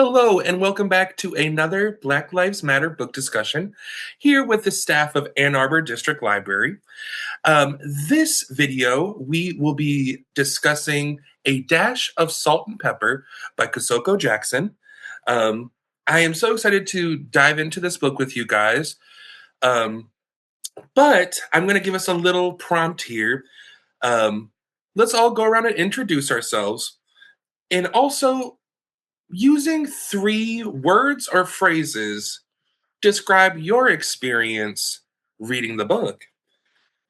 Hello, and welcome back to another Black Lives Matter book discussion here with the staff of Ann Arbor District Library. This video, we will be discussing A Dash of Salt and Pepper by Kosoko Jackson. I am so excited to dive into this book with you guys, but I'm going to give us a little prompt here. Let's all go around and introduce ourselves, and also using 3 words or phrases, describe your experience reading the book.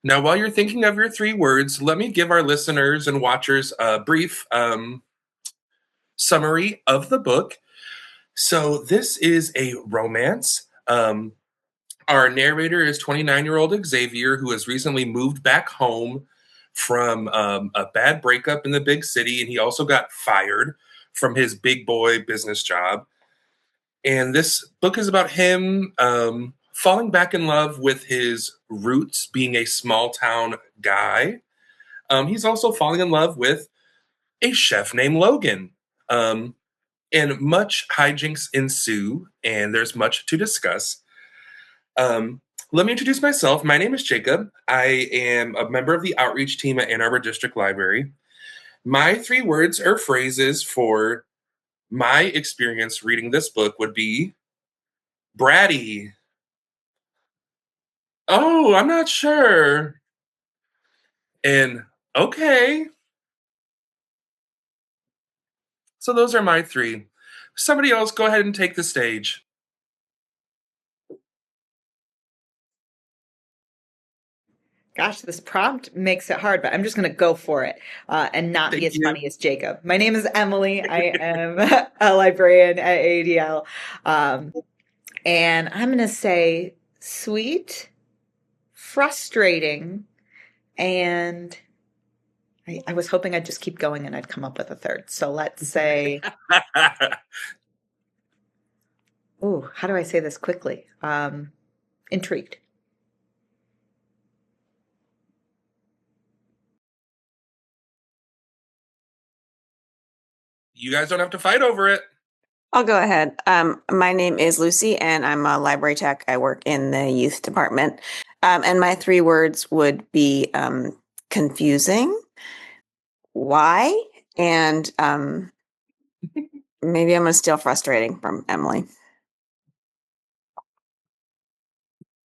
Now, while you're thinking of your 3 words, let me give our listeners and watchers a brief summary of the book. So, this is a romance. Our narrator is 29-year-old Xavier, who has recently moved back home from a bad breakup in the big city, and he also got fired from his big boy business job. And this book is about him falling back in love with his roots, being a small town guy. He's also falling in love with a chef named Logan. And much hijinks ensue, and there's much to discuss. Let me introduce myself. My name is Jacob. I am a member of the outreach team at Ann Arbor District Library. My 3 words or phrases for my experience reading this book would be bratty. Oh, I'm not sure. And okay. So those are my 3. Somebody else go ahead and take the stage. Gosh, this prompt makes it hard, but I'm just going to go for it and not be as funny as Jacob. My name is Emily. I am a librarian at AADL. And I'm going to say sweet, frustrating, and I was hoping I'd just keep going and I'd come up with a third. So let's say, oh, how do I say this quickly? Intrigued. You guys don't have to fight over it. I'll go ahead. My name is Lucy, and I'm a library tech. I work in the youth department. And my 3 words would be confusing, why, and maybe I'm going to steal frustrating from Emily.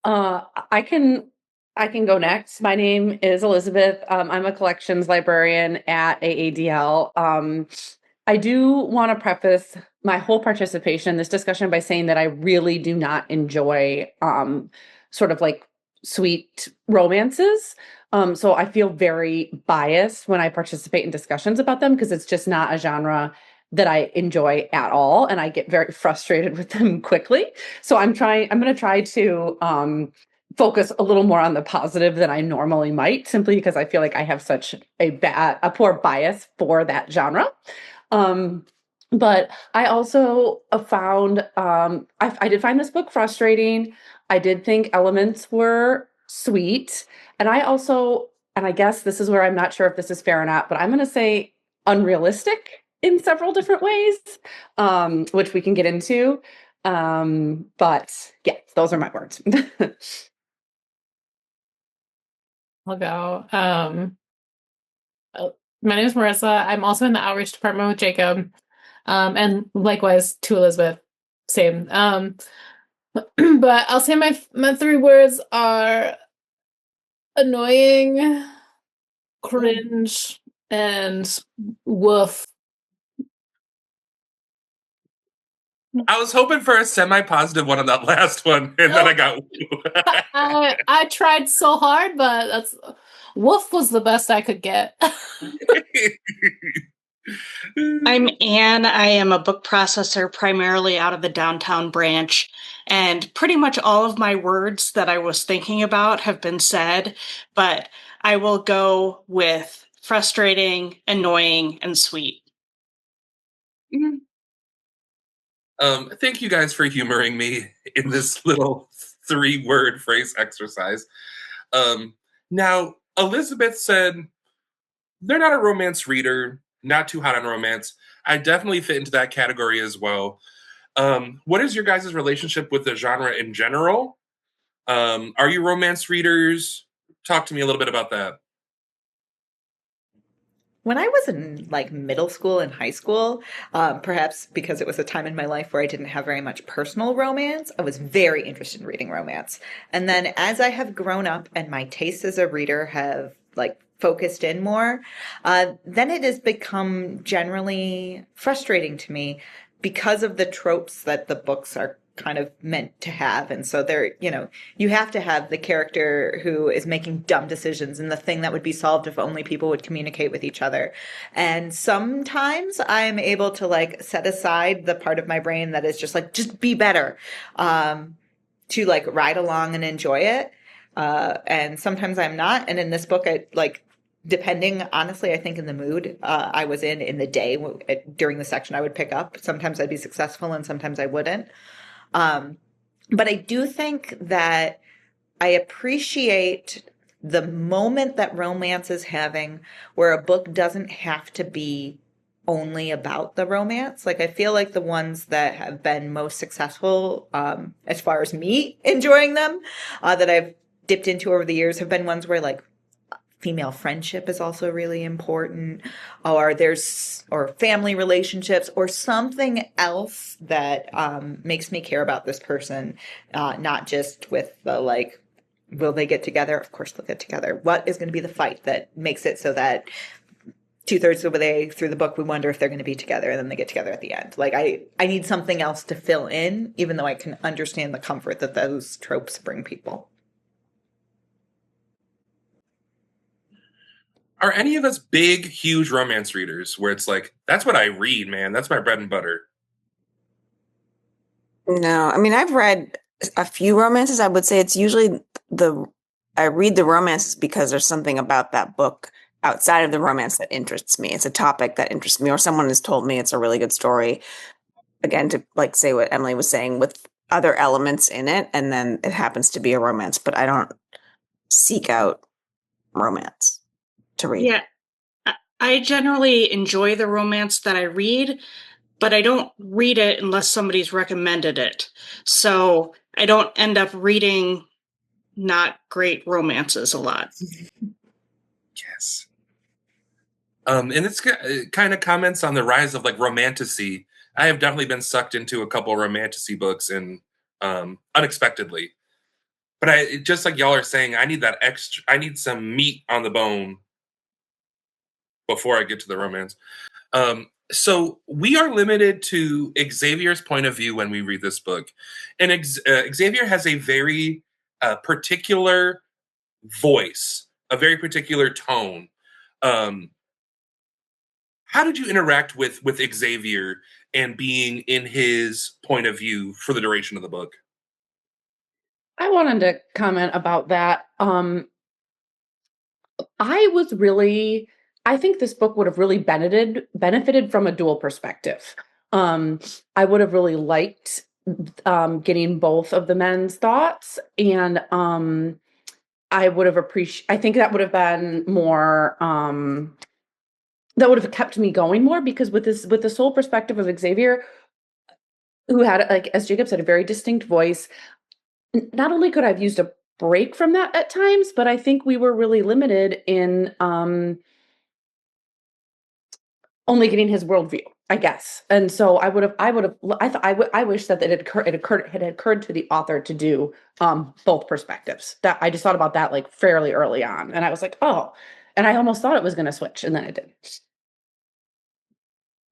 I can go next. My name is Elizabeth. I'm a collections librarian at AADL. I do want to preface my whole participation in this discussion by saying that I really do not enjoy sort of like sweet romances. So I feel very biased when I participate in discussions about them because it's just not a genre that I enjoy at all, and I get very frustrated with them quickly. So I'm going to try to focus a little more on the positive than I normally might, simply because I feel like I have such a poor bias for that genre. But I also found, I did find this book frustrating. I did think elements were sweet. And I guess this is where I'm not sure if this is fair or not, but I'm going to say unrealistic in several different ways, which we can get into. But yeah, those are my words. I'll go. My name is Marissa. I'm also in the outreach department with Jacob. And likewise to Elizabeth, same. But I'll say my 3 words are annoying, cringe, and woof. I was hoping for a semi-positive one on that last one, and then I got I tried so hard, but woof was the best I could get. I'm Anne. I am a book processor primarily out of the downtown branch, and pretty much all of my words that I was thinking about have been said, but I will go with frustrating, annoying, and sweet. Thank you guys for humoring me in this little 3-word phrase exercise. Now, Elizabeth said, they're not a romance reader, not too hot on romance. I definitely fit into that category as well. What is your guys' relationship with the genre in general? Are you romance readers? Talk to me a little bit about that. When I was in like middle school and high school, perhaps because it was a time in my life where I didn't have very much personal romance, I was very interested in reading romance. And then as I have grown up and my tastes as a reader have like focused in more, then it has become generally frustrating to me because of the tropes that the books are kind of meant to have. And so they're, you have to have the character who is making dumb decisions and the thing that would be solved if only people would communicate with each other. And sometimes I'm able to like set aside the part of my brain that is just like, just be better, to like ride along and enjoy it. And sometimes I'm not. And in this book, I like, depending, honestly, I think in the mood I was in the day during the section I would pick up. Sometimes I'd be successful and sometimes I wouldn't. But I do think that I appreciate the moment that romance is having where a book doesn't have to be only about the romance. Like, I feel like the ones that have been most successful, as far as me enjoying them, that I've dipped into over the years have been ones where like female friendship is also really important, or family relationships or something else that makes me care about this person, not just with the like, will they get together? Of course they'll get together. What is going to be the fight that makes it so that 2/3 of the way through the book we wonder if they're going to be together and then they get together at the end? Like, I need something else to fill in, even though I can understand the comfort that those tropes bring people. Are any of us big, huge romance readers where it's like, that's what I read, man. That's my bread and butter? No, I mean, I've read a few romances. I would say it's usually I read the romances because there's something about that book outside of the romance that interests me. It's a topic that interests me, or someone has told me it's a really good story. Again, to like say what Emily was saying, with other elements in it, and then it happens to be a romance, but I don't seek out romance to read. Yeah, I generally enjoy the romance that I read, but I don't read it unless somebody's recommended it. So I don't end up reading not great romances a lot. Yes. And it's kind of comments on the rise of like romantasy. I have definitely been sucked into a couple romantasy books and unexpectedly. But just like y'all are saying, I need that extra. I need some meat on the bone before I get to the romance. So we are limited to Xavier's point of view when we read this book, and Xavier has a very particular voice, a very particular tone. Um, how did you interact with Xavier and being in his point of view for the duration of the book? I wanted to comment about that. I think this book would have really benefited from a dual perspective. I would have really liked getting both of the men's thoughts, and I would have I think that would have been more. That would have kept me going more, because with the sole perspective of Xavier, who had, like as Jacob said, a very distinct voice. Not only could I have used a break from that at times, but I think we were really limited in only getting his worldview, I guess. And so I wish that it had occurred to the author to do both perspectives. That I just thought about that like fairly early on, and I was like, oh, and I almost thought it was going to switch, and then it didn't.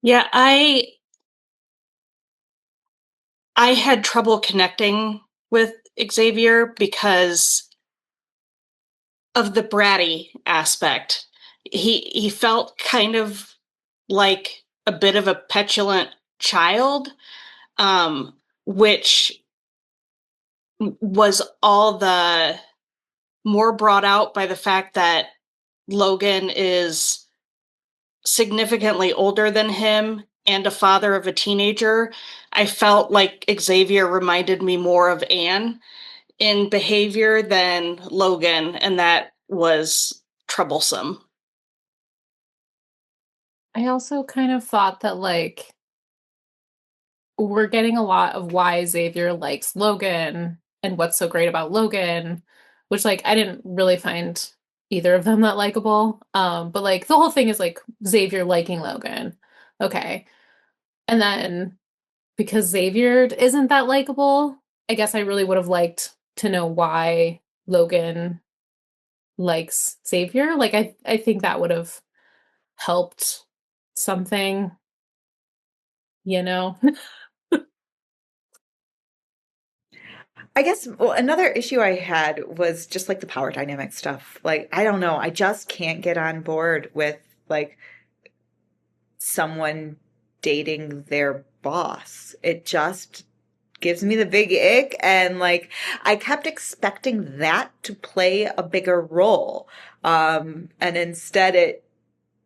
Yeah, I had trouble connecting with Xavier because of the bratty aspect. He felt kind of like a bit of a petulant child, which was all the more brought out by the fact that Logan is significantly older than him and a father of a teenager. I felt like Xavier reminded me more of Anne in behavior than Logan, and that was troublesome. I also kind of thought that like we're getting a lot of why Xavier likes Logan and what's so great about Logan, which like I didn't really find either of them that likable. But like the whole thing is like Xavier liking Logan. Okay. And then because Xavier isn't that likable, I guess I really would have liked to know why Logan likes Xavier. Like I think that would have helped something, you know. I guess another issue I had was just like the power dynamic stuff. Like, I don't know, I just can't get on board with like someone dating their boss. It just gives me the big ick. And like, I kept expecting that to play a bigger role. And instead it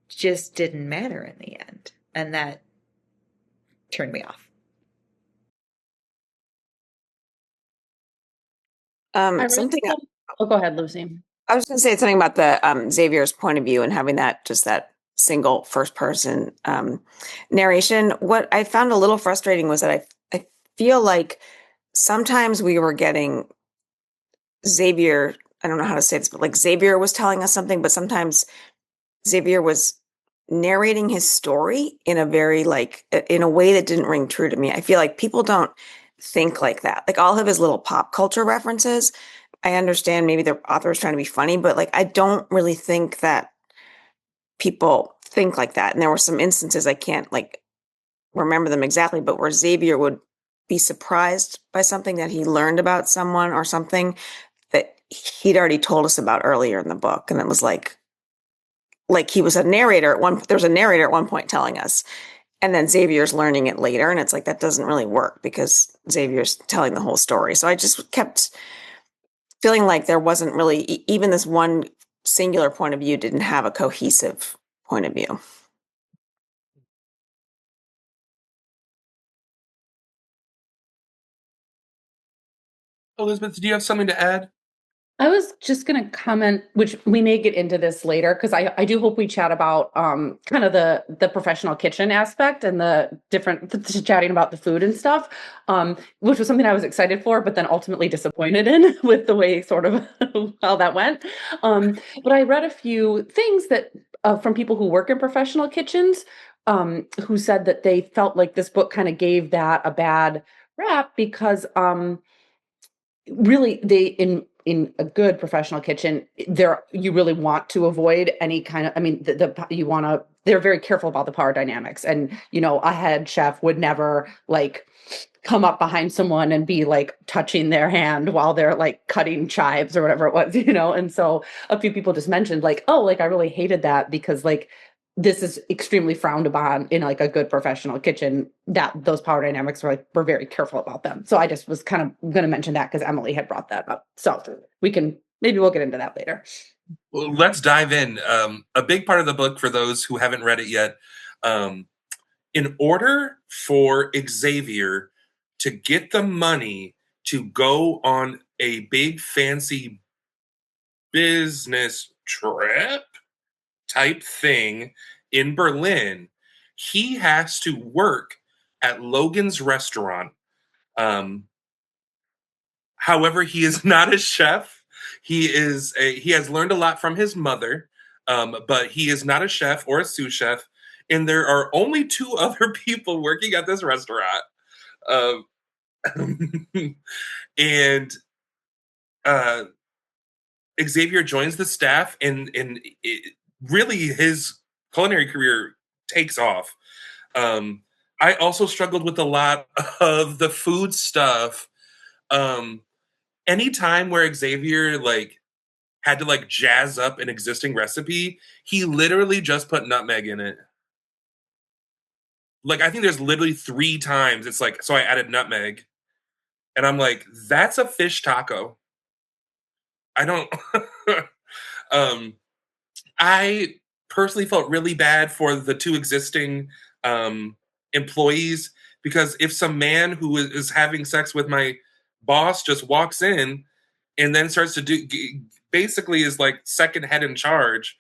just didn't matter in the end. And that turned me off. Something Oh, go ahead, Lucy. I was going to say something about the Xavier's point of view and having that single first person narration. What I found a little frustrating was that I feel like sometimes we were getting Xavier. I don't know how to say this, but like Xavier was telling us something, but sometimes Xavier was narrating his story in a very in a way that didn't ring true to me. I feel like people don't think like that. Like all of his little pop culture references, I understand maybe the author is trying to be funny, but like I don't really think that people think like that. And there were some instances, I can't like remember them exactly, but where Xavier would be surprised by something that he learned about someone or something that he'd already told us about earlier in the book. And it was like he was a narrator there's a narrator at one point telling us, and then Xavier's learning it later. And it's like, that doesn't really work because Xavier's telling the whole story. So I just kept feeling like there wasn't really, even this one singular point of view didn't have a cohesive point of view. Elizabeth, do you have something to add? I was just going to comment, which we may get into this later, because I do hope we chat about kind of the professional kitchen aspect and the chatting about the food and stuff, which was something I was excited for, but then ultimately disappointed in with the way sort of how that went. But I read a few things that from people who work in professional kitchens who said that they felt like this book kind of gave that a bad rap because really they in a good professional kitchen there you really want to avoid any kind of, I mean you want to, they're very careful about the power dynamics, and a head chef would never like come up behind someone and be like touching their hand while they're like cutting chives or whatever it was, and so a few people just mentioned like, oh, like I really hated that because like this is extremely frowned upon in like a good professional kitchen, that those power dynamics we're very careful about them. So I just was kind of going to mention that because Emily had brought that up. So we'll get into that later. Well, let's dive in. A big part of the book for those who haven't read it yet, in order for Xavier to get the money to go on a big fancy business trip type thing in Berlin, he has to work at Logan's restaurant. However, he is not a chef. He has learned a lot from his mother, but he is not a chef or a sous chef. And there are only two other people working at this restaurant. Um, and Xavier joins the staff, and really his culinary career takes off. I also struggled with a lot of the food stuff. Anytime where Xavier had to jazz up an existing recipe, he literally just put nutmeg in it. Like, I think there's literally 3 times it's like, so I added nutmeg. And I'm like, that's a fish taco. I don't I personally felt really bad for the 2 existing employees, because if some man who is having sex with my boss just walks in and then starts to do, basically is like second head in charge,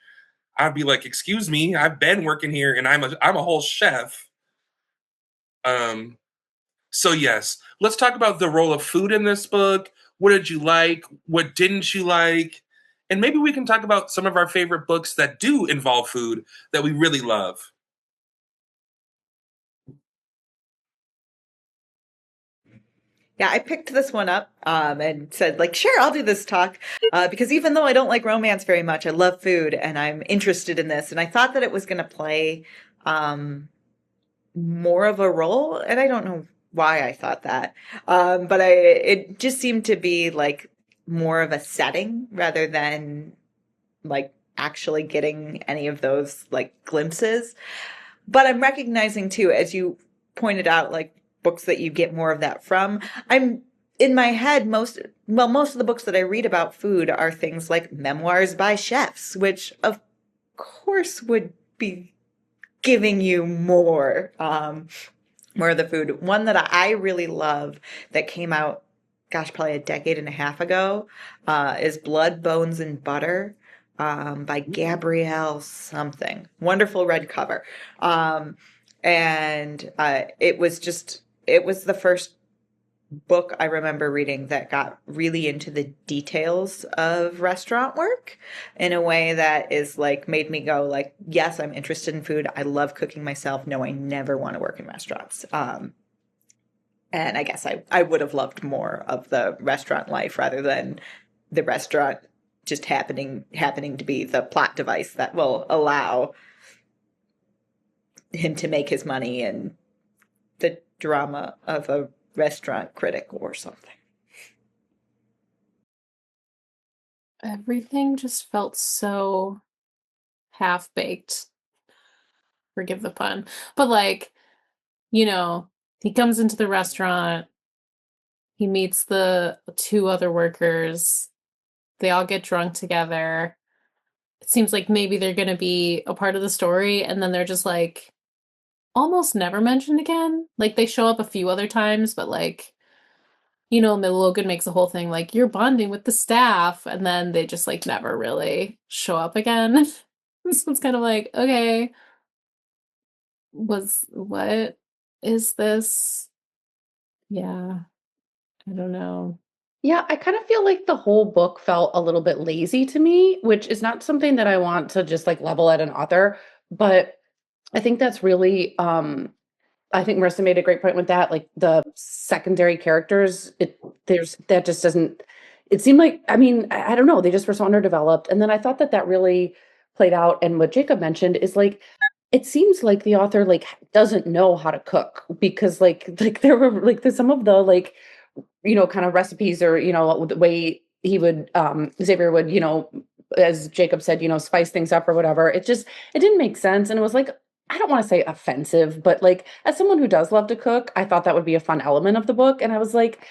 I'd be like, excuse me, I've been working here and I'm a whole chef. So yes, let's talk about the role of food in this book. What did you like? What didn't you like? And maybe we can talk about some of our favorite books that do involve food that we really love. Yeah, I picked this one up and said, like, sure, I'll do this talk because even though I don't like romance very much, I love food and I'm interested in this. And I thought that it was going to play more of a role, and I don't know why I thought that, but it just seemed to be like more of a setting rather than like actually getting any of those like glimpses. But I'm recognizing too, as you pointed out, like books that you get more of that from. I'm in my head most of the books that I read about food are things like memoirs by chefs, which of course would be giving you more of the food. One that I really love that came out, gosh, probably a decade and a half ago, is Blood, Bones, and Butter by Gabrielle something. Wonderful red cover. And it was the first book I remember reading that got really into the details of restaurant work in a way that is like made me go like, yes, I'm interested in food. I love cooking myself. No, I never want to work in restaurants. And I guess I would have loved more of the restaurant life rather than the restaurant just happening to be the plot device that will allow him to make his money and the drama of a restaurant critic or something. Everything just felt so half-baked. Forgive the pun. But like, you know, he comes into the restaurant, he meets the two other workers, they all get drunk together. It seems like maybe they're going to be a part of the story, and then they're just like almost never mentioned again. Like they show up a few other times, but like, Logan makes a whole thing like you're bonding with the staff, and then they just like never really show up again. This one's kind of like, okay, what is this? Yeah, I don't know. Yeah, I kind of feel like the whole book felt a little bit lazy to me, which is not something that I want to just like level at an author, but I think that's really I think Marissa made a great point with that. Like the secondary characters, there's that just doesn't. It seemed like I don't know. They just were so underdeveloped, and then I thought that really played out. And what Jacob mentioned is like, it seems like the author like doesn't know how to cook because like there were like some of the like kind of recipes or the way he would Xavier would as Jacob said spice things up or whatever. It didn't make sense, and it was like I don't want to say offensive, but like as someone who does love to cook, I thought that would be a fun element of the book. And I was like,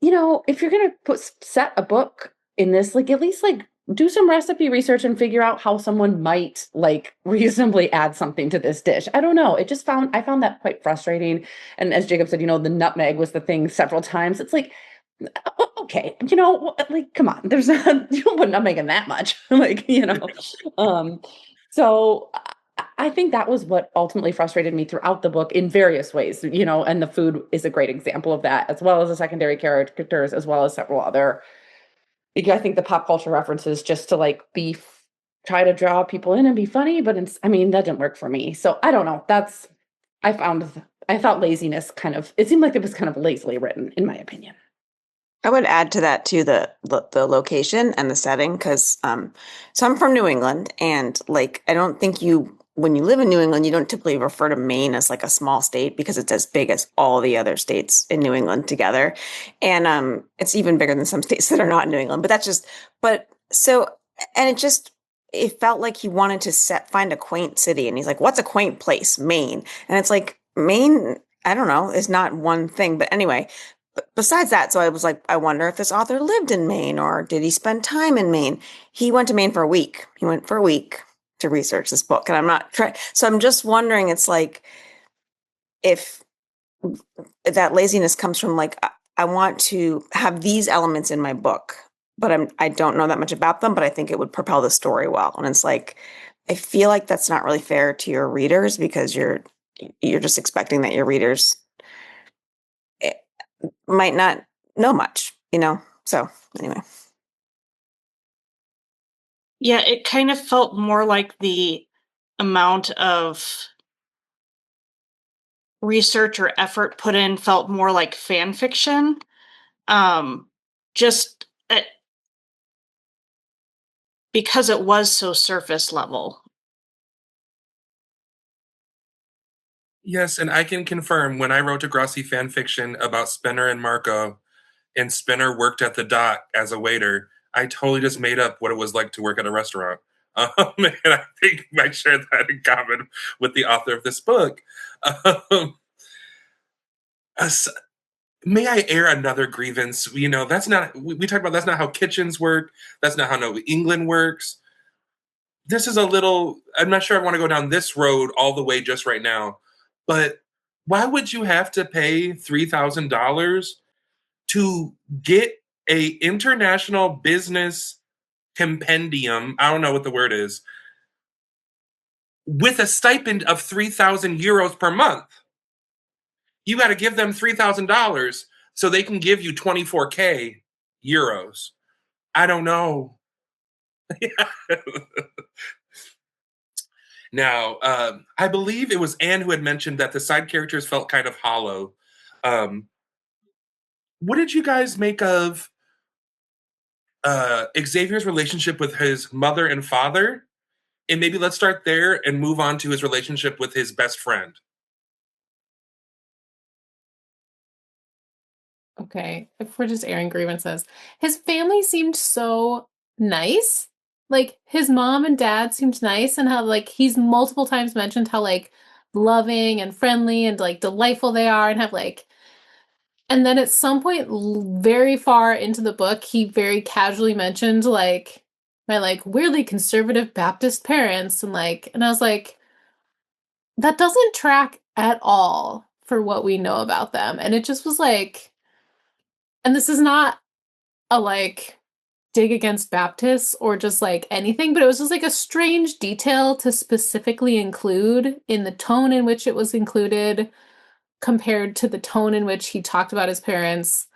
if you're gonna set a book in this, like at least like do some recipe research and figure out how someone might like reasonably add something to this dish. I don't know. I found that quite frustrating. And as Jacob said, the nutmeg was the thing several times. It's like, okay, like come on, there's not you don't put nutmeg in that much. Like, so I think that was what ultimately frustrated me throughout the book in various ways, and the food is a great example of that, as well as the secondary characters, as well as several other. I think the pop culture references just to like try to draw people in and be funny, but that didn't work for me. So I don't know. I thought laziness it seemed like it was kind of lazily written, in my opinion. I would add to that too the location and the setting because so I'm from New England and like I don't think when you live in New England you don't typically refer to Maine as like a small state because it's as big as all the other states in New England together, and it's even bigger than some states that are not in New England. It felt like he wanted to find a quaint city, and he's like, "What's a quaint place? Maine," and it's like Maine. I don't know. Is not one thing, but anyway. Besides that, so I was like, I wonder if this author lived in Maine or did he spend time in Maine? He went to Maine for a week. He went for a week to research this book. And I'm not trying. So I'm just wondering, it's like, if that laziness comes from like, I want to have these elements in my book, but I don't know that much about them, but I think it would propel the story well. And it's like, I feel like that's not really fair to your readers because you're just expecting that your readers might not know much, So anyway. Yeah, it kind of felt more like the amount of research or effort put in felt more like fan fiction. Just because it was so surface level. Yes, and I can confirm when I wrote Degrassi fan fiction about Spinner and Marco, and Spinner worked at the dock as a waiter, I totally just made up what it was like to work at a restaurant. And I think I share that in common with the author of this book. Um, may I air another grievance? That's not, we talked about that's not how kitchens work. That's not how New England works. This is a little, I'm not sure I want to go down this road all the way just right now, but why would you have to pay $3,000 to get a international business compendium? I don't know what the word is, with a stipend of 3,000 euros per month. You got to give them $3,000 so they can give you 24K euros. I don't know. Now, I believe it was Anne who had mentioned that the side characters felt kind of hollow. What did you guys make of Xavier's relationship with his mother and father? And maybe let's start there and move on to his relationship with his best friend. Okay, if we're just airing grievances, his family seemed so nice. Like his mom and dad seemed nice, and how like he's multiple times mentioned how like loving and friendly and like delightful they are, and have like. And then at some point, very far into the book, he very casually mentioned like my like weirdly conservative Baptist parents, and I was like, that doesn't track at all for what we know about them, and it just was like. And this is not a like dig against Baptists or just like anything, but it was just like a strange detail to specifically include in the tone in which it was included compared to the tone in which he talked about his parents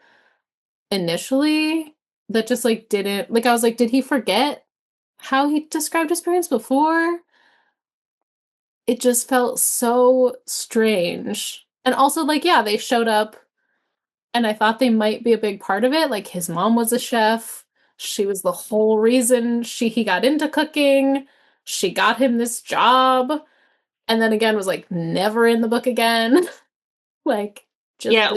initially. That just like didn't, like, I was like, did he forget how he described his parents before? It just felt so strange. And also, like, yeah, they showed up and I thought they might be a big part of it. Like his mom was a chef. She was the whole reason he got into cooking. She got him this job. And then again was like never in the book again. Like just Yeah,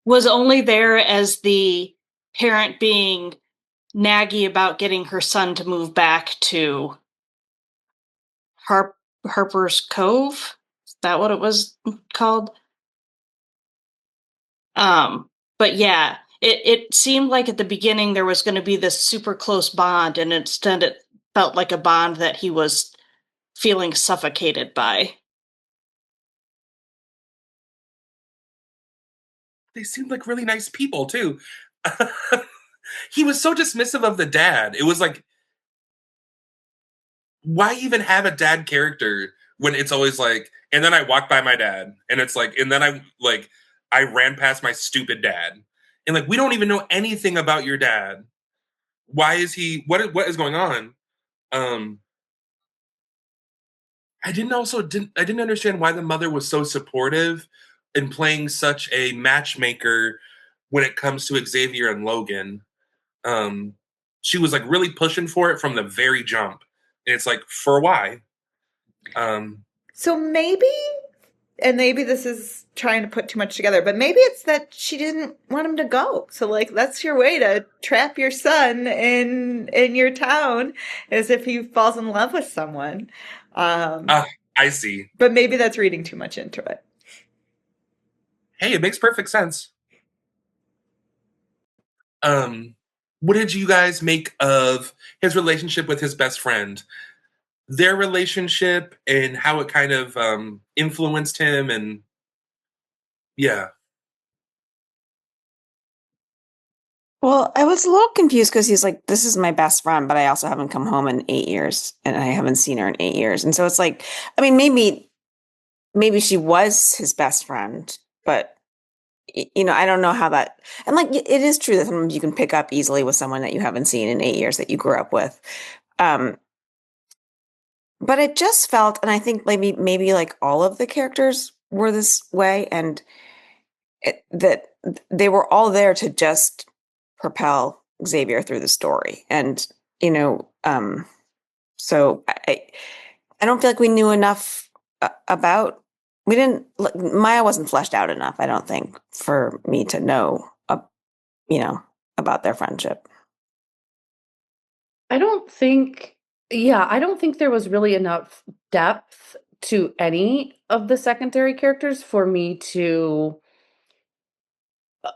was only there as the parent being naggy about getting her son to move back to Harper's Cove. Is that what it was called? But yeah, it seemed like at the beginning there was going to be this super close bond, and instead it felt like a bond that he was feeling suffocated by. They seemed like really nice people too. He was so dismissive of the dad. It was like, why even have a dad character when it's always like, and then I walked by my dad, and it's like, and then I ran past my stupid dad, and like we don't even know anything about your dad. Why is he? What is going on? Um, I didn't understand why the mother was so supportive in playing such a matchmaker when it comes to Xavier and Logan. Um, she was like really pushing for it from the very jump, and it's like, for why? So maybe, and maybe this is trying to put too much together, but maybe it's that she didn't want him to go. So like that's your way to trap your son in your town, as if he falls in love with someone. I see. But maybe that's reading too much into it. Hey, it makes perfect sense. What did you guys make of his relationship with his best friend? Their relationship and how it kind of influenced him, and yeah. Well, I was a little confused because he's like, this is my best friend, but I also haven't come home in 8 years and I haven't seen her in 8 years. And so it's like, I mean, maybe she was his best friend, but I don't know how that, and like it is true that sometimes you can pick up easily with someone that you haven't seen in 8 years that you grew up with. Um, but it just felt, and I think maybe like all of the characters were this way, and that they were all there to just propel Xavier through the story. And, so I don't feel like we knew enough about, we didn't, Maya wasn't fleshed out enough, I don't think, for me to know, about their friendship. I don't think there was really enough depth to any of the secondary characters for me to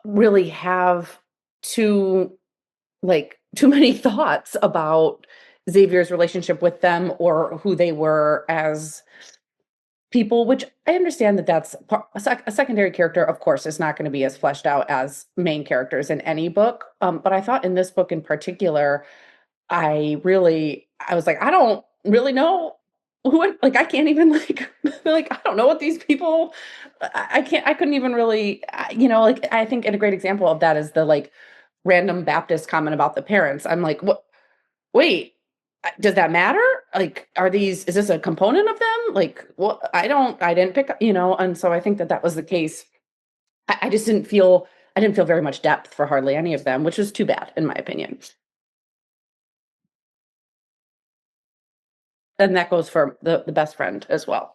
really have too too many thoughts about Xavier's relationship with them or who they were as people, which I understand that that's a secondary character, of course, is not going to be as fleshed out as main characters in any book. But I thought in this book in particular, I was like, I don't really know like, I can't even like, I don't know what these people, I couldn't even really, like, I think a great example of that is the like random Baptist comment about the parents. I'm like, what, wait, does that matter? Like, is this a component of them? Like, what, I didn't pick up, and so I think that that was the case. I just I didn't feel very much depth for hardly any of them, which was too bad in my opinion. And that goes for the best friend as well.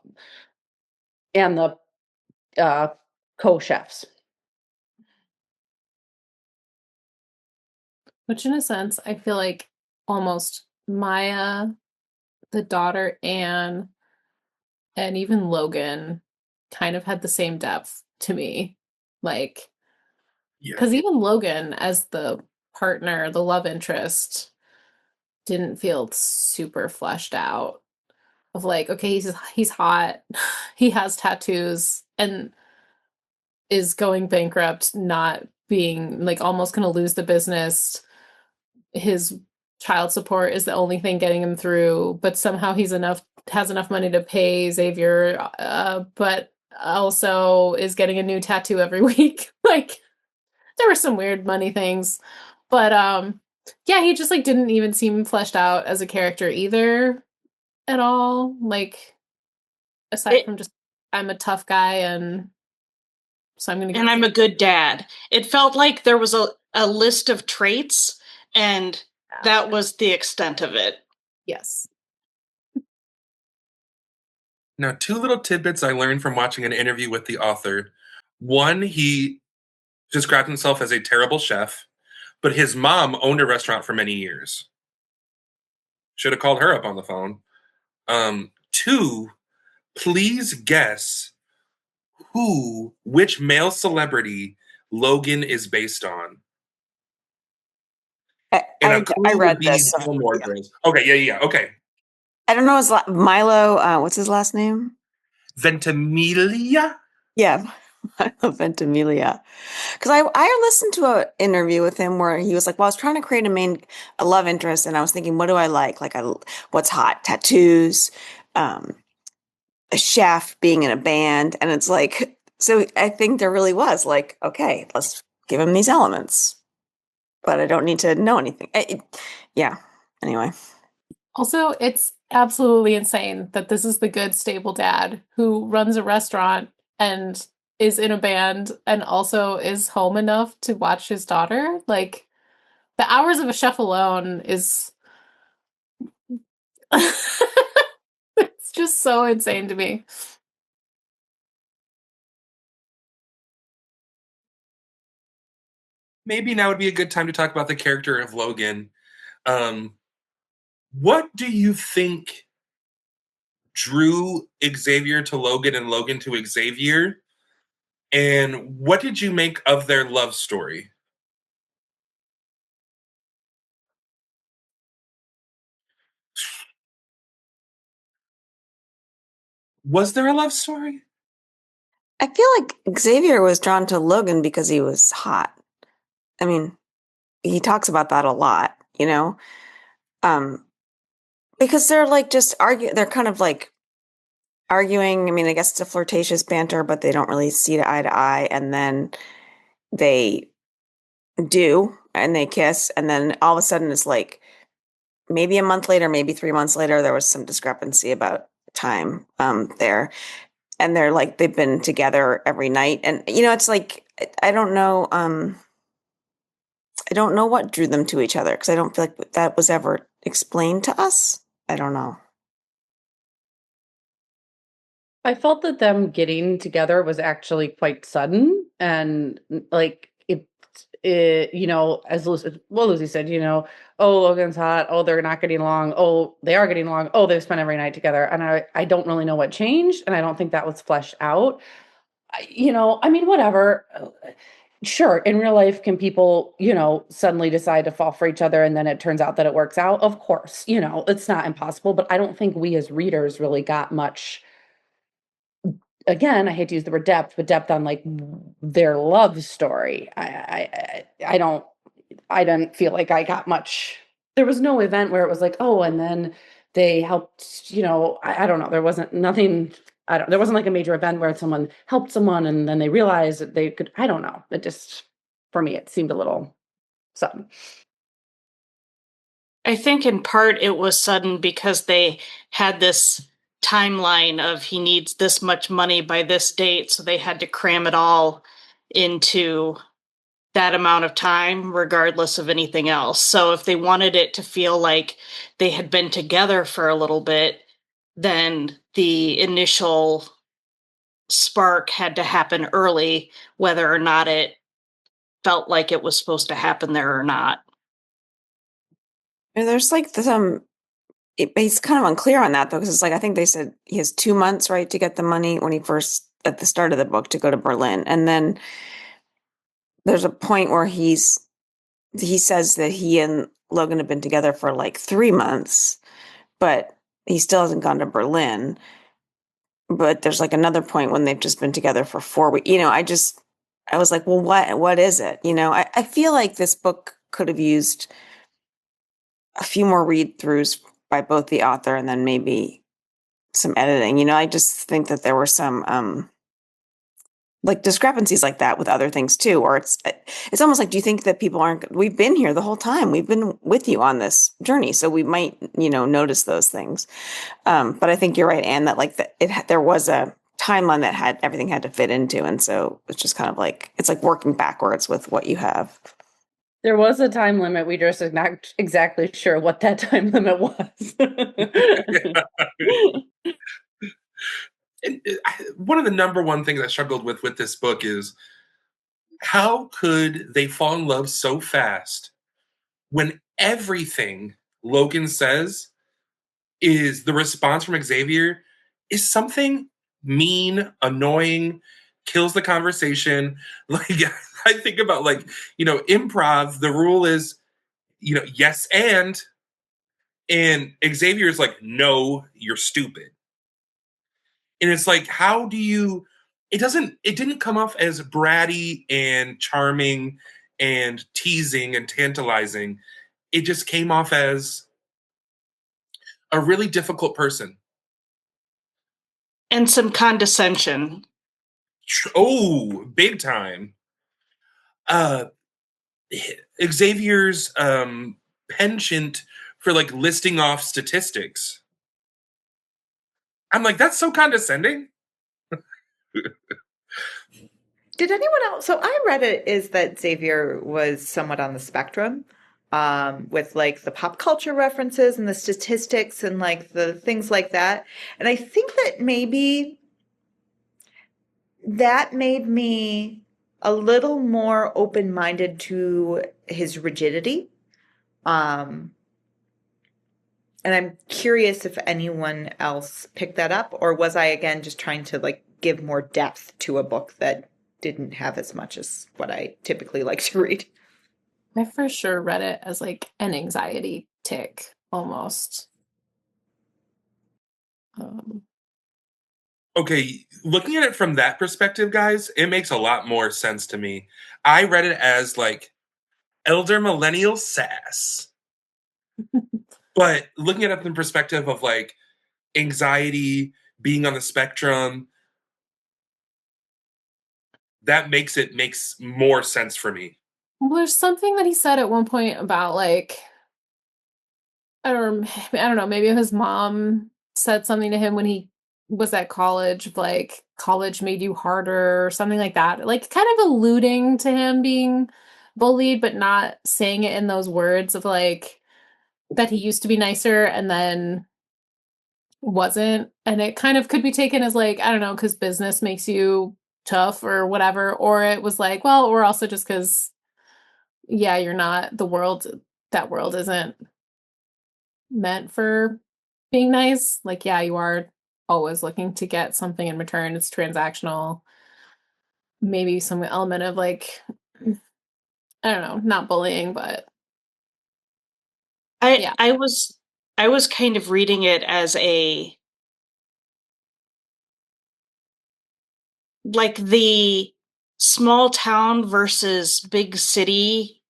And the co-chefs. Which in a sense, I feel like almost Maya, the daughter, Anne, and even Logan kind of had the same depth to me. Like, because even Logan, as the partner, the love interest, didn't feel super fleshed out. Of like, okay, he's hot, he has tattoos, and is going bankrupt, not being like almost going to lose the business. His child support is the only thing getting him through, but somehow has enough money to pay Xavier, but also is getting a new tattoo every week. Like, there were some weird money things, but yeah, he just like didn't even seem fleshed out as a character either at all. Like, aside from just I'm a tough guy and so I'm gonna and I'm a good dad. It felt like there was a list of traits, and that was the extent of it. Yes. Now, two little tidbits I learned from watching an interview with the author. One, he described himself as a terrible chef, but his mom owned a restaurant for many years. Should have called her up on the phone. Two, please guess which male celebrity Logan is based on. I read this. Gilmore Girls. Okay, yeah. Okay. I don't know his Milo. What's his last name? Ventimiglia? Yeah, Milo Ventimiglia. Because I listened to an interview with him where he was like, "Well, I was trying to create a love interest, and I was thinking, what do I like? Like, what's hot? Tattoos, a chef, being in a band." And it's like, so I think there really was like, okay, let's give him these elements, but I don't need to know anything. Yeah. Anyway. Also, it's absolutely insane that this is the good, stable dad who runs a restaurant and is in a band and also is home enough to watch his daughter. Like, the hours of a chef alone is. It's just so insane to me. Maybe now would be a good time to talk about the character of Logan. What do you think drew Xavier to Logan and Logan to Xavier? And what did you make of their love story? Was there a love story? I feel like Xavier was drawn to Logan because he was hot. I mean, he talks about that a lot, um, because they're like just they're kind of like arguing. I mean, I guess it's a flirtatious banter, but they don't really see eye to eye. And then they do and they kiss, and then all of a sudden it's like maybe a month later, maybe 3 months later, there was some discrepancy about time there. And they're like, they've been together every night. And, it's like, I don't know. I don't know what drew them to each other because I don't feel like that was ever explained to us. I don't know. I felt that them getting together was actually quite sudden, and like as Lucy said, oh, Logan's hot, oh, they're not getting along, oh, they are getting along, oh, they've spent every night together, and I don't really know what changed, and I don't think that was fleshed out. I mean, whatever. Sure, in real life, can people, suddenly decide to fall for each other and then it turns out that it works out? Of course, it's not impossible, but I don't think we as readers really got much. Again, I hate to use the word depth, but depth on like their love story. I don't feel like I got much. There was no event where it was like, oh, and then they helped, I don't know. There wasn't nothing. There wasn't like a major event where someone helped someone and then they realized that they could, I don't know. It just, for me, it seemed a little sudden. I think in part it was sudden because they had this timeline of he needs this much money by this date, so they had to cram it all into that amount of time regardless of anything else. So if they wanted it to feel like they had been together for a little bit, then the initial spark had to happen early, whether or not it felt like it was supposed to happen there or not. And there's like it's kind of unclear on that though, because it's like I think they said he has 2 months, right, to get the money when he first at the start of the book to go to Berlin, and then there's a point where he says that he and Logan have been together for like 3 months, but he still hasn't gone to Berlin. But there's like another point when they've just been together for 4 weeks. I was like, well, what is it? I feel like this book could have used a few more read throughs by both the author and then maybe some editing. I just think that there were some like discrepancies like that with other things too, or it's almost like, do you think that people we've been here the whole time, we've been with you on this journey, so we might notice those things. But I think you're right, Anne, that like there was a timeline that everything had to fit into, and so it's just kind of like it's like working backwards with what you have. There was a time limit. We just not exactly sure what that time limit was. One of the number one things I struggled with this book is how could they fall in love so fast when everything Logan says is the response from Xavier is something mean, annoying, kills the conversation. Like I think about improv, the rule is, yes and Xavier's like, no, you're stupid. And it's like, how do you it didn't come off as bratty and charming and teasing and tantalizing. It just came off as a really difficult person. And some condescension. Oh, big time. Xavier's penchant for like listing off statistics. I'm like, that's so condescending. Did anyone else? So I read it is that Xavier was somewhat on the spectrum, with like the pop culture references and the statistics and like the things like that. And I think that maybe that made me a little more open-minded to his rigidity. And I'm curious if anyone else picked that up, or was I again just trying to like give more depth to a book that didn't have as much as what I typically like to read. I for sure read it as like an anxiety tick almost. Okay, looking at it from that perspective, guys, it makes a lot more sense to me. I read it as like elder millennial sass. But looking at it from the perspective of like anxiety, being on the spectrum, that makes more sense for me. Well, there's something that he said at one point about like I don't know, maybe his mom said something to him when he was at college, like college made you harder or something like that. Like kind of alluding to him being bullied, but not saying it in those words of like that he used to be nicer and then wasn't. And it kind of could be taken as like, I don't know, because business makes you tough or whatever. Or it was like, well, or also just because, yeah, you're not the world, that world isn't meant for being nice. Like, yeah, you are always looking to get something in return. It's transactional. Maybe some element of like, I don't know, not bullying, but I yeah. I was I was kind of reading it as a like the small town versus big city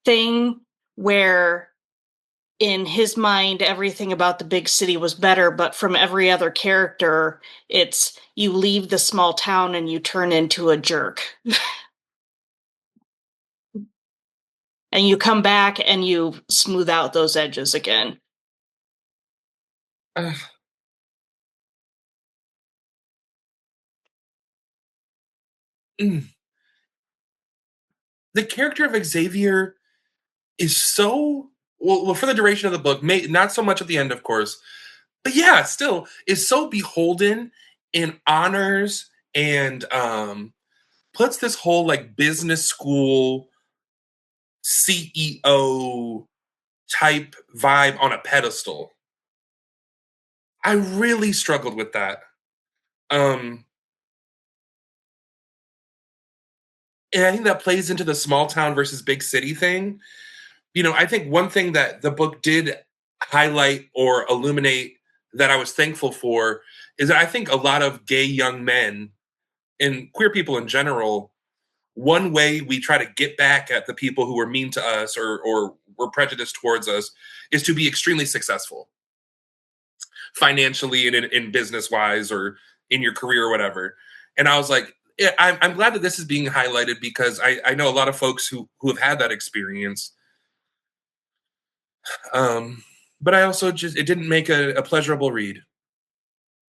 thing where in his mind everything about the big city was better, but from every other character it's you leave the small town and you turn into a jerk. And you come back and you smooth out those edges again. Uh, mm. The character of Xavier is so well for the duration of the book, not so much at the end, of course, but yeah, still is so beholden and honors and puts this whole like business school CEO type vibe on a pedestal. I really struggled with that. Um and I think that plays into the small town versus big city thing. I think one thing that the book did highlight or illuminate that I was thankful for is that I think a lot of gay young men and queer people in general, one way we try to get back at the people who were mean to us or were prejudiced towards us is to be extremely successful financially and in business wise or in your career or whatever. And I was like, yeah, I'm glad that this is being highlighted because I know a lot of folks who have had that experience. Um, but I also just it didn't make a pleasurable read.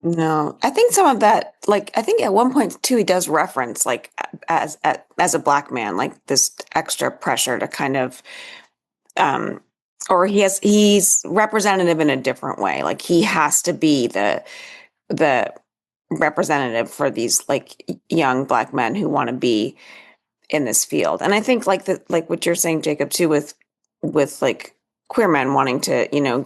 No, I think some of that, like, I think at one point too, he does reference, like, as a black man, like this extra pressure to kind of, um, or he's representative in a different way. Like he has to be the representative for these like young black men who want to be in this field. And I think like what you're saying, Jacob, too, with like queer men wanting to,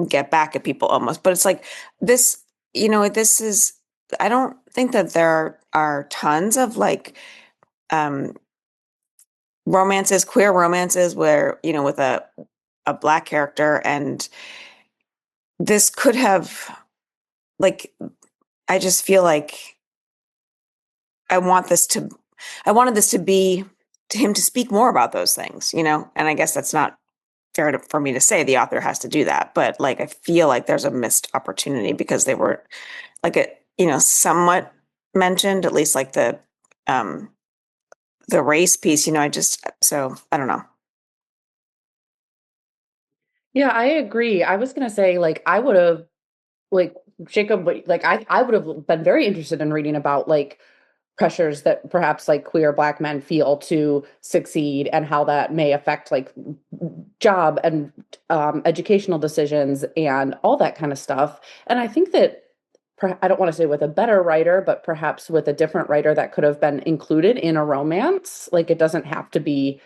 get back at people almost. But it's like this, this is, I don't think that there are tons of like um romances, queer romances where, with a black character, and this could have like I just feel like I want this to I wanted this to be to him to speak more about those things, and I guess that's not fair for me to say the author has to do that, but like I feel like there's a missed opportunity because they were like somewhat mentioned, at least like um the race piece, so I don't know. Yeah, I agree. I was gonna say, like, I would have, like, Jacob, like, I would have been very interested in reading about, like, pressures that perhaps, like, queer Black men feel to succeed and how that may affect, like, job and educational decisions and all that kind of stuff. And I think that, I don't want to say with a better writer, but perhaps with a different writer that could have been included in a romance. Like, it doesn't have to be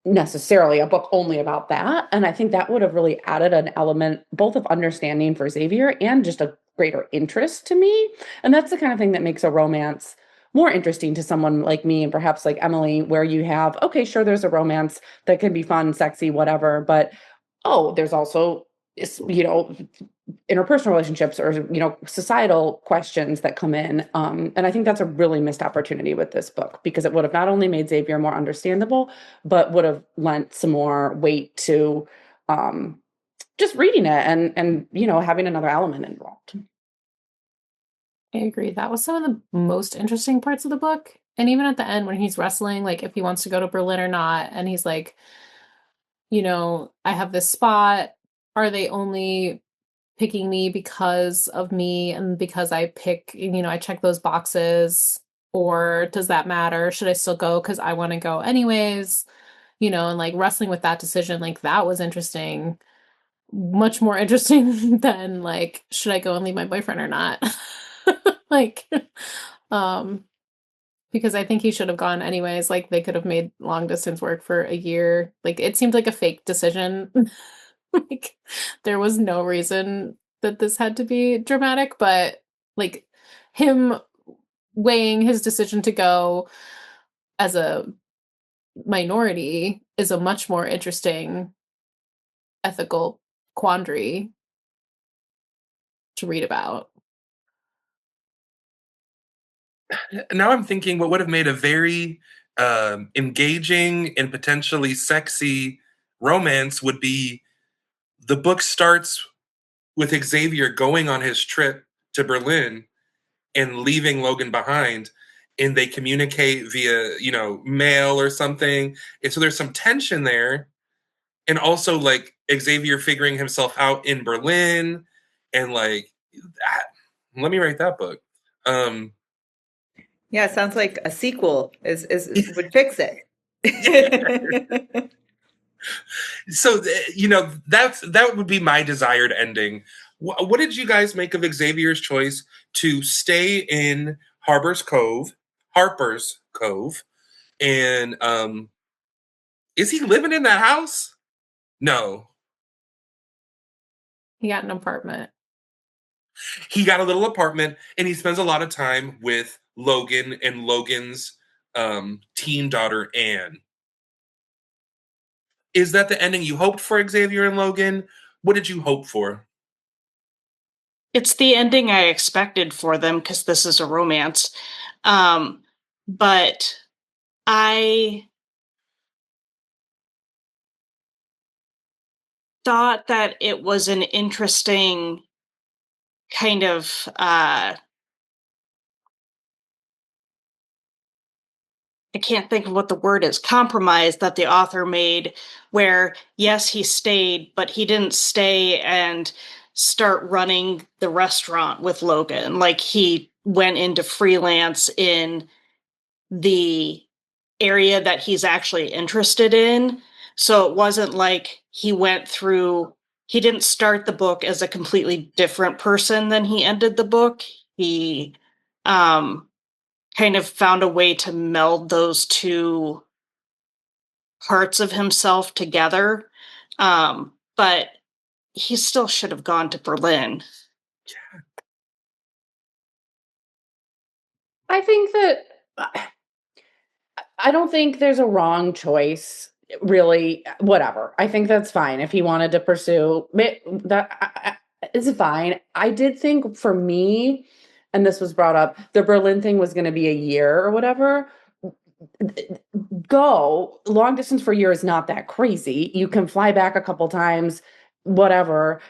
necessarily a book only about that. And I think that would have really added an element both of understanding for Xavier and just a greater interest to me. And that's the kind of thing that makes a romance more interesting to someone like me and perhaps like Emily, where you have, okay, sure, there's a romance that can be fun, sexy, whatever, but oh, there's also, interpersonal relationships or societal questions that come in, and I think that's a really missed opportunity with this book because it would have not only made Xavier more understandable but would have lent some more weight to just reading it and having another element involved. I agree. That was some of the most interesting parts of the book. And even at the end when he's wrestling, like if he wants to go to Berlin or not, and he's like, I have this spot. Are they only picking me because of me and because I I check those boxes? Or does that matter? Should I still go because I want to go anyways? And like wrestling with that decision, like that was interesting. Much more interesting than like, should I go and leave my boyfriend or not? Like, um, because I think he should have gone anyways. Like they could have made long distance work for a year. Like it seemed like a fake decision. Like there was no reason that this had to be dramatic, but like him weighing his decision to go as a minority is a much more interesting ethical quandary to read about. Now I'm thinking what would have made a very engaging and potentially sexy romance would be the book starts with Xavier going on his trip to Berlin and leaving Logan behind, and they communicate via, mail or something. And so there's some tension there. And also like Xavier figuring himself out in Berlin and like let me write that book. Yeah, it sounds like a sequel is would fix it. So that would be my desired ending. What did you guys make of Xavier's choice to stay in Harper's Cove, and is he living in that house? No, He got an apartment. he got a little apartment, and he spends a lot of time with Logan and Logan's teen daughter Anne. Is that the ending you hoped for, Xavier and Logan? What did you hope for? It's the ending I expected for them because this is a romance. But I thought that it was an interesting kind of I can't think of what the word is, compromise that the author made, where yes, he stayed, but he didn't stay and start running the restaurant with Logan. Like he went into freelance in the area that he's actually interested in. So it wasn't like he didn't start the book as a completely different person than he ended the book. He kind of found a way to meld those two parts of himself together. But he still should have gone to Berlin. I think that I don't think there's a wrong choice, really. Whatever. I think that's fine if he wanted to pursue that. Is fine. I did think for me, and this was brought up, the Berlin thing was going to be a year or whatever. Go long distance for a year is not that crazy. You can fly back a couple times, whatever.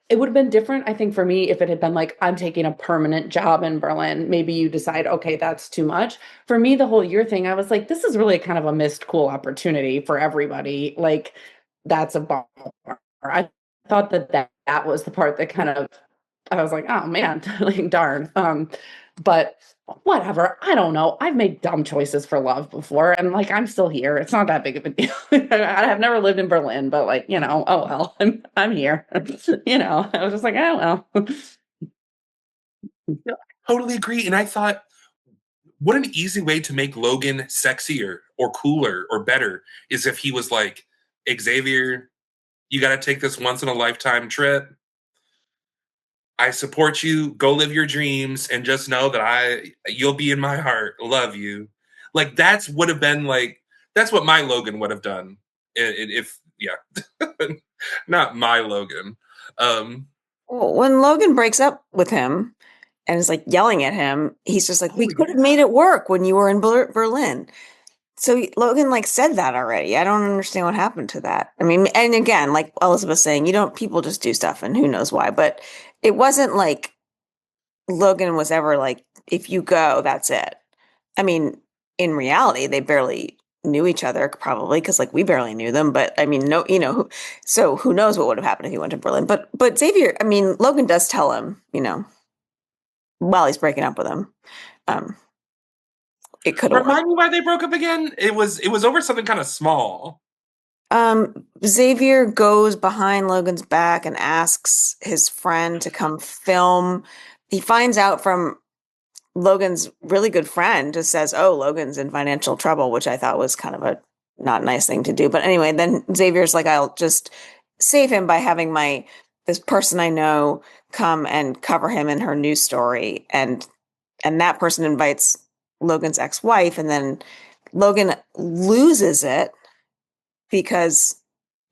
It would have been different, I think, for me if it had been like, I'm taking a permanent job in Berlin. Maybe you decide, okay, that's too much. For me, the whole year thing, I was like, this is really kind of a missed cool opportunity for everybody. Like, that's a bummer. I thought that was the part that kind of, I was like, oh man, like, darn. But whatever. I don't know. I've made dumb choices for love before, and like I'm still here. It's not that big of a deal. I have never lived in Berlin, but like, oh well, I'm here. I was just like, oh well. Totally agree. And I thought, what an easy way to make Logan sexier or cooler or better is if he was like, Xavier, you got to take this once in a lifetime trip. I support you. Go live your dreams and just know that you'll be in my heart. Love you. Like that's would have been like that's what my Logan would have done if yeah, not my Logan. When Logan breaks up with him and is like yelling at him, he's just like, "We could have made it work when you were in Berlin." So Logan like said that already. I don't understand what happened to that. I mean, and again, like Elizabeth saying, people just do stuff and who knows why, but it wasn't like Logan was ever like, if you go, that's it. I mean, in reality, they barely knew each other, probably, because like we barely knew them. But I mean, no, so who knows what would have happened if he went to Berlin? But Xavier, I mean, Logan does tell him, while he's breaking up with him, um, it could have worked. Remind me why they broke up again. It was over something kind of small. Xavier goes behind Logan's back and asks his friend to come film. He finds out from Logan's really good friend, just says, "Oh, Logan's in financial trouble," which I thought was kind of a not nice thing to do. But anyway, then Xavier's like, "I'll just save him by having this person I know come and cover him in her news story." And that person invites Logan's ex-wife, and then Logan loses it because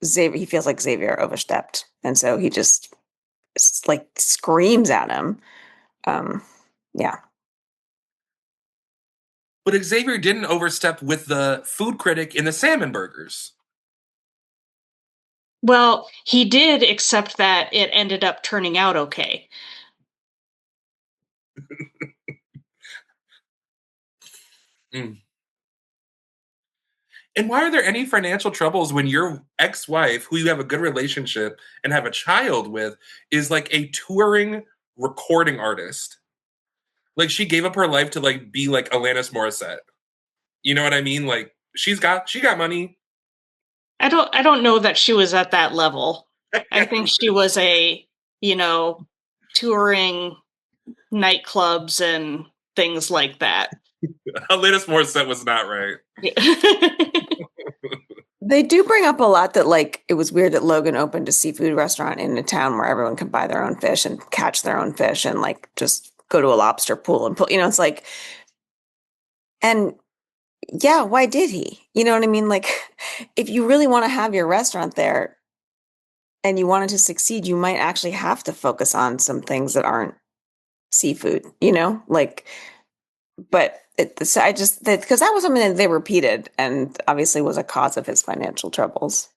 he feels like Xavier overstepped, and so he just like screams at him. Yeah. But Xavier didn't overstep with the food critic in the salmon burgers. Well, he did, except that it ended up turning out okay. Mm. And why are there any financial troubles when your ex-wife, who you have a good relationship and have a child with, is like a touring recording artist? Like she gave up her life to like be like Alanis Morissette. You know what I mean? Like she got money. I don't know that she was at that level. I think she was touring nightclubs and things like that. Alanis Morissette was not right. They do bring up a lot that like it was weird that Logan opened a seafood restaurant in a town where everyone can buy their own fish and catch their own fish and like just go to a lobster pool and pull, it's like, and yeah, why did he? You know what I mean? Like, if you really want to have your restaurant there and you want it to succeed, you might actually have to focus on some things that aren't seafood, like, but because that was something that they repeated and obviously was a cause of his financial troubles.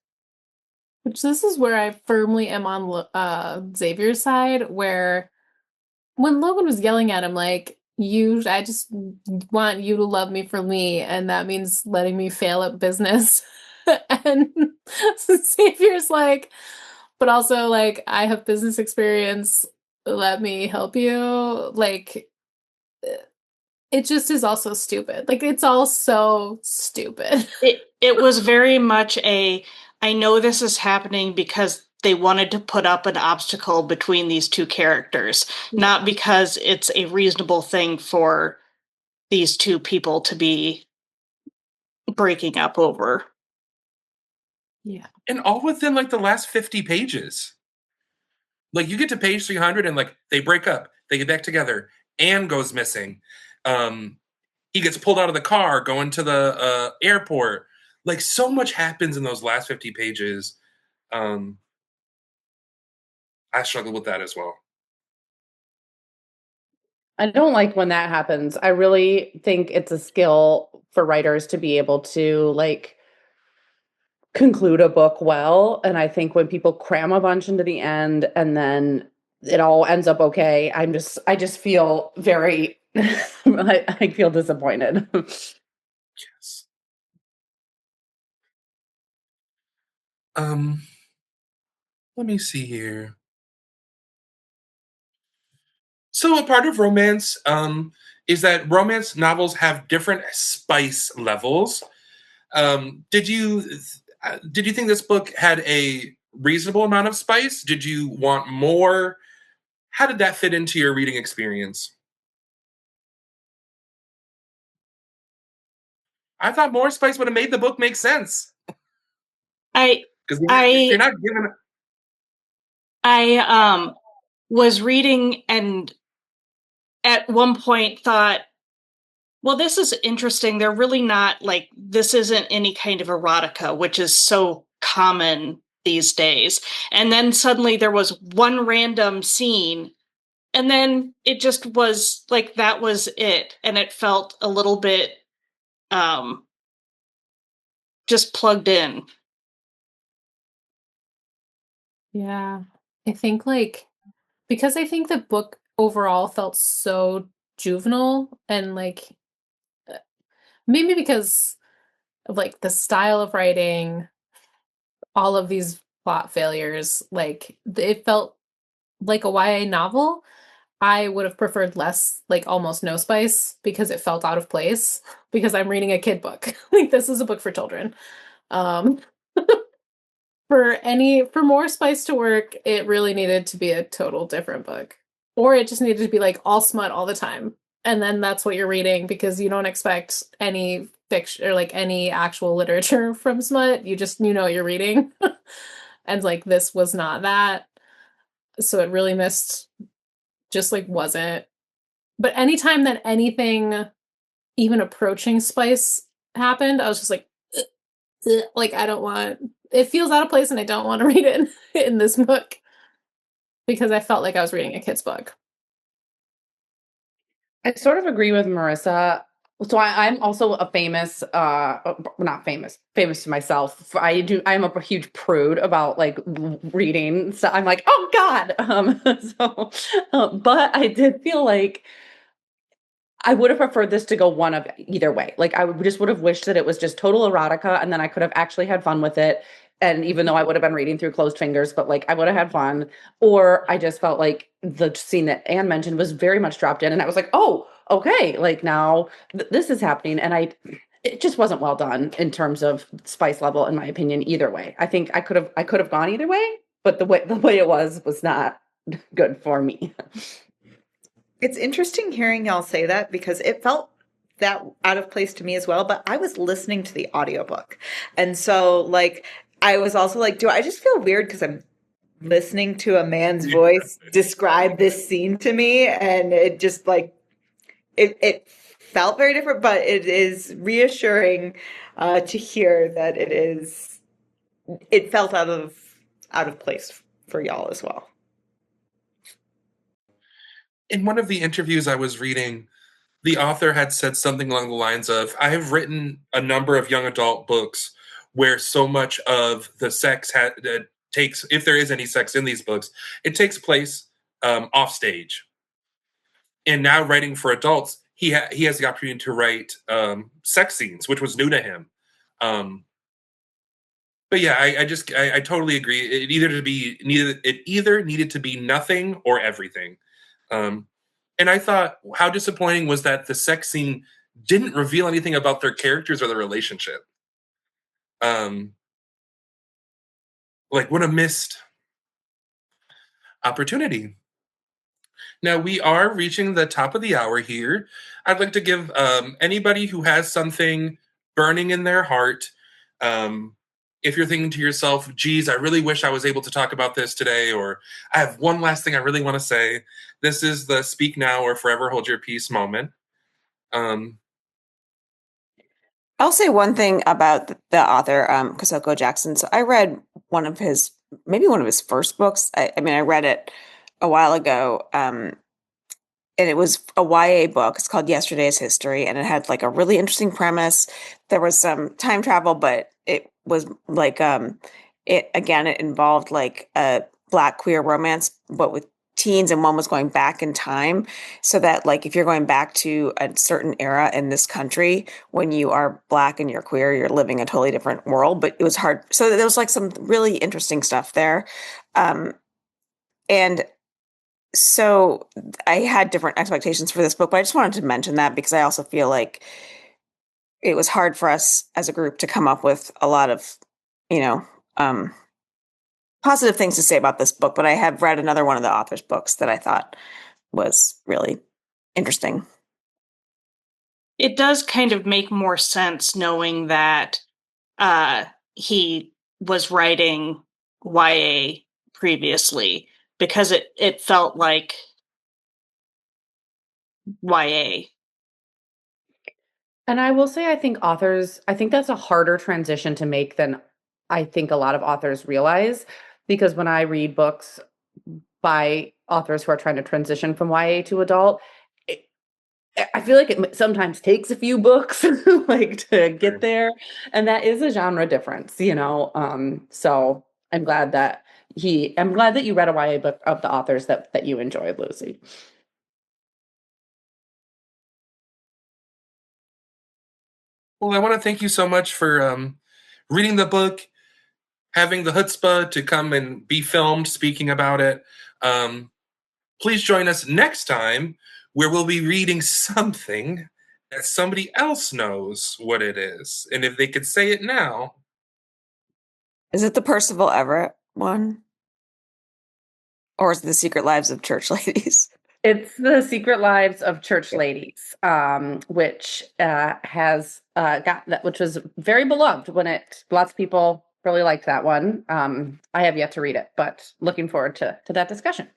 Which this is where I firmly am on Xavier's side, where when Logan was yelling at him, like, I just want you to love me for me, and that means letting me fail at business. And Xavier's like, but also, like, I have business experience, let me help you. Like, it just is also stupid. Like, it's all so stupid. It was very much I know this is happening because they wanted to put up an obstacle between these two characters, not because it's a reasonable thing for these two people to be breaking up over. Yeah. And all within like the last 50 pages. Like you get to page 300 and like they break up, they get back together, Anne goes missing. He gets pulled out of the car going to the airport. Like so much happens in those last 50 pages. I struggle with that as well. I don't like when that happens. I really think it's a skill for writers to be able to like conclude a book well. And I think when people cram a bunch into the end and then it all ends up okay, I just feel very, I feel disappointed. Yes. Let me see here. So a part of romance is that romance novels have different spice levels. Did you think this book had a reasonable amount of spice? Did you want more? How did that fit into your reading experience? I thought more spice would have made the book make sense. I Because if you're I not given, I was reading and at one point thought, well, this is interesting. They're really not like, this isn't any kind of erotica, which is so common these days. And then suddenly there was one random scene, and then it just was like, that was it. And it felt a little bit just plugged in. Yeah. I think like because I think the book overall felt so juvenile and like maybe because of like the style of writing, all of these plot failures, like it felt like a YA novel. I would have preferred less, like almost no spice, because it felt out of place, because I'm reading a kid book. Like this is a book for children. Um for more spice to work, it really needed to be a total different book. Or it just needed to be like all smut all the time. And then that's what you're reading, because you don't expect any fiction or like any actual literature from smut. You know what you're reading. And like this was not that. So it really missed, just like wasn't. But anytime that anything even approaching spice happened, I was just like, "Ugh, ugh," like I don't want, it feels out of place and I don't want to read it in this book, because I felt like I was reading a kid's book. I sort of agree with Marissa. So I'm also a famous, not famous, famous to myself. I'm a huge prude about like reading. So I'm like, oh God. But I did feel like I would have preferred this to go one of either way. Like just would have wished that it was just total erotica and then I could have actually had fun with it. And even though I would have been reading through closed fingers, but like I would have had fun. Or I just felt like the scene that Anne mentioned was very much dropped in. And I was like, oh, okay, like now this is happening. And it just wasn't well done in terms of spice level, in my opinion, either way. I think I could have gone either way, but the way it was not good for me. It's interesting hearing y'all say that, because it felt that out of place to me as well, but I was listening to the audiobook. And so like I was also like, do I just feel weird because I'm listening to a man's voice describe this scene to me? And it just like it felt very different, but it is reassuring to hear that it felt out of place for y'all as well. In one of the interviews I was reading, the author had said something along the lines of, I have written a number of young adult books where so much of the sex takes, if there is any sex in these books, it takes place off stage. And now writing for adults, he has the opportunity to write sex scenes, which was new to him. But yeah, I totally agree. It either needed to be nothing or everything. And I thought, how disappointing was that the sex scene didn't reveal anything about their characters or their relationship. Like, what a missed opportunity. Now, we are reaching the top of the hour here. I'd like to give anybody who has something burning in their heart, if you're thinking to yourself, geez, I really wish I was able to talk about this today, or I have one last thing I really want to say, this is the speak now or forever hold your peace moment. I'll say one thing about the author, Kosoko Jackson. So I read maybe one of his first books. I mean, I read it a while ago, and it was a YA book. It's called Yesterday's History, and it had like a really interesting premise. There was some time travel, but it was like it involved like a Black queer romance, but with teens, and one was going back in time, so that like if you're going back to a certain era in this country, when you are Black and you're queer, you're living a totally different world. But it was hard. So there was like some really interesting stuff there. And so I had different expectations for this book, but I just wanted to mention that because I also feel like it was hard for us as a group to come up with a lot of, you know, positive things to say about this book. But I have read another one of the author's books that I thought was really interesting. It does kind of make more sense knowing that he was writing YA previously, because it felt like YA. And I will say, I think that's a harder transition to make than I think a lot of authors realize, because when I read books by authors who are trying to transition from YA to adult, I feel like it sometimes takes a few books like to get there. And that is a genre difference, you know? So I'm glad that you read a YA book of the authors that you enjoyed, Lucy. Well, I want to thank you so much for reading the book, having the chutzpah to come and be filmed speaking about it. Please join us next time where we'll be reading something that somebody else knows what it is. And if they could say it now. Is it the Percival Everett one? Or is it The Secret Lives of Church Ladies? It's The Secret Lives of Church Ladies, which which was very beloved lots of people really liked that one. I have yet to read it, but looking forward to that discussion.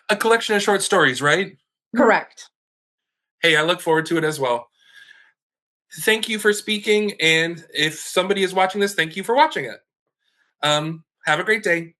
A collection of short stories, right? Correct. Hey, I look forward to it as well. Thank you for speaking. And if somebody is watching this, thank you for watching it. Have a great day.